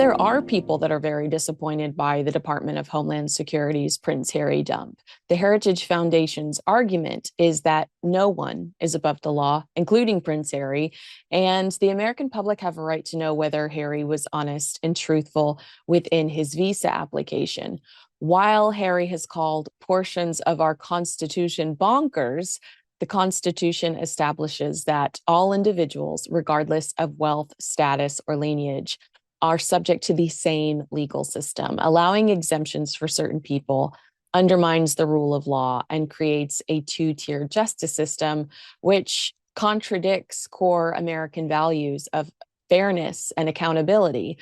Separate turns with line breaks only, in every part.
there are people that are very disappointed by the Department of Homeland Security's Prince Harry dump. The Heritage Foundation's argument is that no one is above the law, including Prince Harry, and the American public have a right to know whether Harry was honest and truthful within his visa application. While Harry has called portions of our Constitution bonkers, the Constitution establishes that all individuals, regardless of wealth, status, or lineage, are subject to the same legal system. Allowing exemptions for certain people undermines the rule of law and creates a two-tier justice system, which contradicts core American values of fairness and accountability.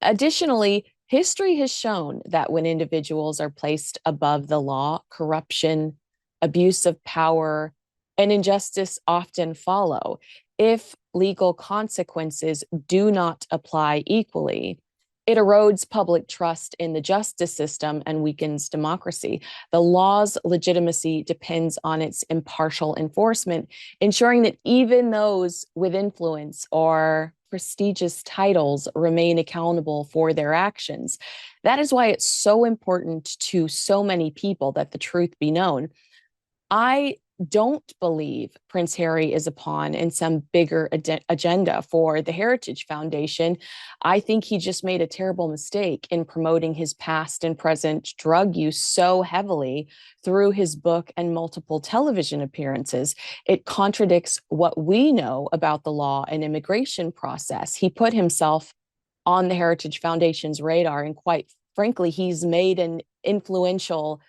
Additionally, history has shown that when individuals are placed above the law, corruption, abuse of power, and injustice often follow. If legal consequences do not apply equally, it erodes public trust in the justice system and weakens democracy. The law's legitimacy depends on its impartial enforcement, ensuring that even those with influence or prestigious titles remain accountable for their actions. That is why it's so important to so many people that the truth be known. I don't believe Prince Harry is a pawn in some bigger agenda for the Heritage Foundation. I think he just made a terrible mistake in promoting his past and present drug use so heavily through his book and multiple television appearances. It contradicts what we know about the law and immigration process. He put himself on the Heritage Foundation's radar, and quite frankly, he's made an influential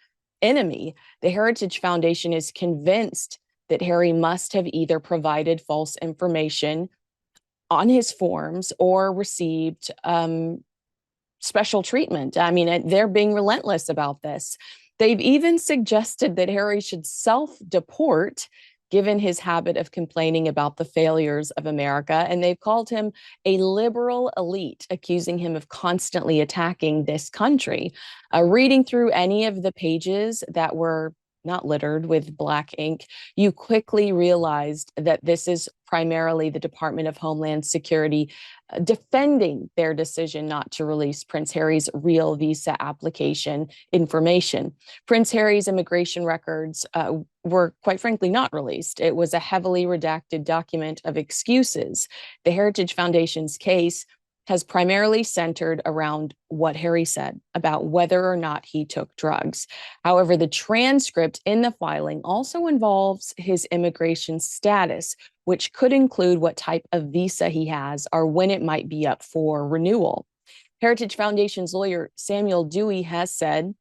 enemy. The Heritage Foundation is convinced that Harry must have either provided false information on his forms or received special treatment. I mean, they're being relentless about this. They've even suggested that Harry should self-deport, given his habit of complaining about the failures of America. And they've called him a liberal elite, accusing him of constantly attacking this country. Reading through any of the pages that were not littered with black ink, you quickly realized that this is primarily the Department of Homeland Security defending their decision not to release Prince Harry's real visa application information. Prince Harry's immigration records were, quite frankly, not released. It was a heavily redacted document of excuses. The Heritage Foundation's case has primarily centered around what Harry said about whether or not he took drugs. However, the transcript in the filing also involves his immigration status, which could include what type of visa he has or when it might be up for renewal. Heritage Foundation's lawyer, Samuel Dewey, has said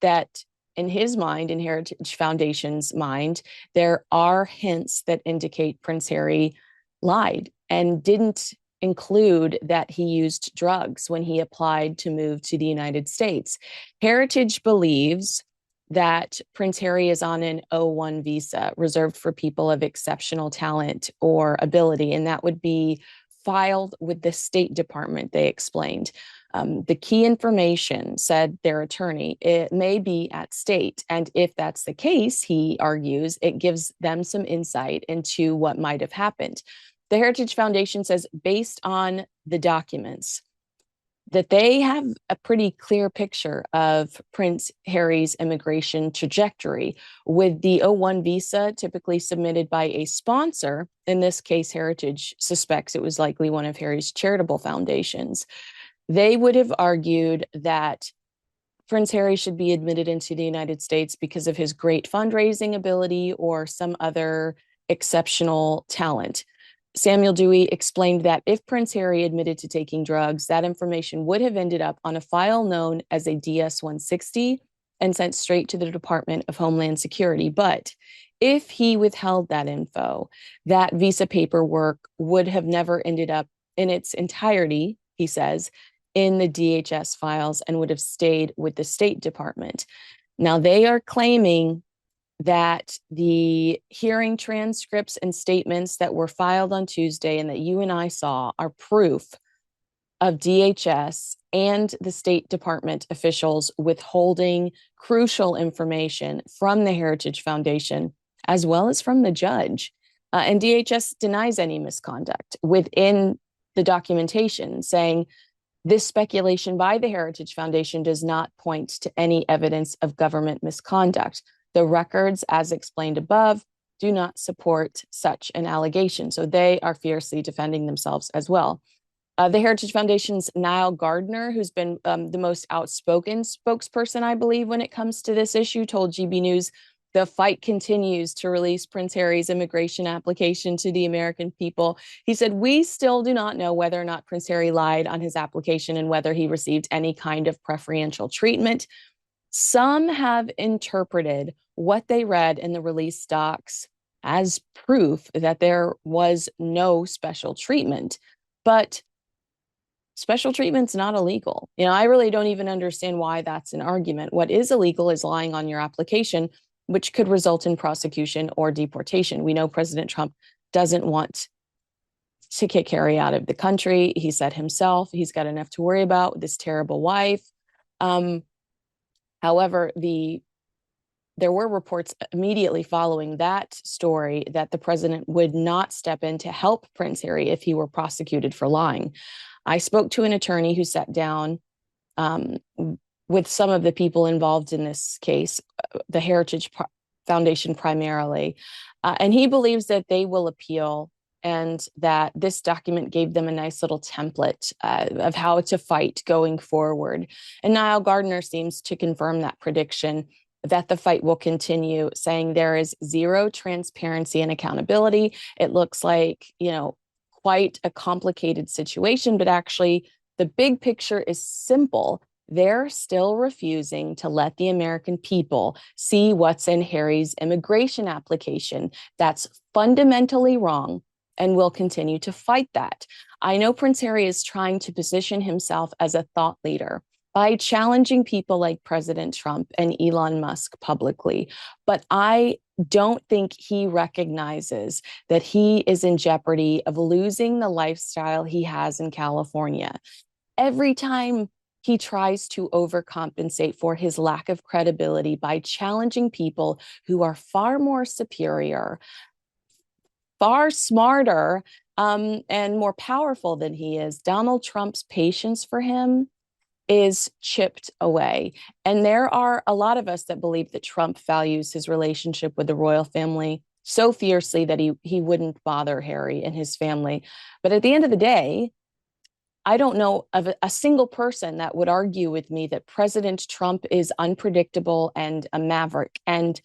that in his mind, in Heritage Foundation's mind, there are hints that indicate Prince Harry lied and didn't include that he used drugs when he applied to move to the United States. Heritage believes that Prince Harry is on an O1 visa reserved for people of exceptional talent or ability, and that would be filed with the State Department, they explained. The key information, said their attorney, it may be at state. And if that's the case, he argues, it gives them some insight into what might have happened. The Heritage Foundation says, based on the documents, that they have a pretty clear picture of Prince Harry's immigration trajectory, with the O1 visa typically submitted by a sponsor. In this case, Heritage suspects it was likely one of Harry's charitable foundations. They would have argued that Prince Harry should be admitted into the United States because of his great fundraising ability or some other exceptional talent. Samuel Dewey explained that if Prince Harry admitted to taking drugs, that information would have ended up on a file known as a DS-160 and sent straight to the Department of Homeland Security. But if he withheld that info, that visa paperwork would have never ended up in its entirety, he says, in the DHS files and would have stayed with the State Department. Now, they are claiming that the hearing transcripts and statements that were filed on Tuesday and that you and I saw are proof of DHS and the State Department officials withholding crucial information from the Heritage Foundation, as well as from the judge. And DHS denies any misconduct within the documentation, saying This speculation by the Heritage Foundation does not point to any evidence of government misconduct. The records, as explained above, do not support such an allegation. So they are fiercely defending themselves as well. The Heritage Foundation's Niall Gardner, who's been the most outspoken spokesperson, I believe, when it comes to this issue, told GB News the fight continues to release Prince Harry's immigration application to the American people. He said, "We still do not know whether or not Prince Harry lied on his application and whether he received any kind of preferential treatment." Some have interpreted what they read in the release docs as proof that there was no special treatment. But special treatment's not illegal. I really don't even understand why that's an argument. What is illegal is lying on your application, which could result in prosecution or deportation. We know President Trump doesn't want to kick Harry out of the country. He said himself he's got enough to worry about with this terrible wife. However, there were reports immediately following that story that the president would not step in to help Prince Harry if he were prosecuted for lying. I spoke to an attorney who sat down with some of the people involved in this case, the Heritage Foundation primarily, and he believes that they will appeal and that this document gave them a nice little template of how to fight going forward. And Niall Gardner seems to confirm that prediction, that the fight will continue, saying there is zero transparency and accountability. It looks like, quite a complicated situation, but actually the big picture is simple. They're still refusing to let the American people see what's in Harry's immigration application. That's fundamentally wrong, and will continue to fight that. I know Prince Harry is trying to position himself as a thought leader by challenging people like President Trump and Elon Musk publicly, but I don't think he recognizes that he is in jeopardy of losing the lifestyle he has in California. Every time he tries to overcompensate for his lack of credibility by challenging people who are far more superior, far smarter, and more powerful than he is, Donald Trump's patience for him is chipped away. And there are a lot of us that believe that Trump values his relationship with the royal family so fiercely that he wouldn't bother Harry and his family. But at the end of the day, I don't know of a single person that would argue with me that President Trump is unpredictable and a maverick. And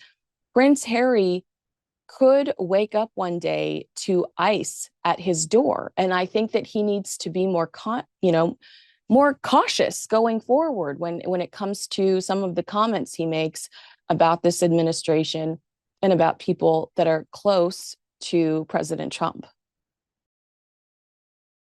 Prince Harry could wake up one day to ICE at his door. And I think that he needs to be more cautious going forward when it comes to some of the comments he makes about this administration and about people that are close to President Trump.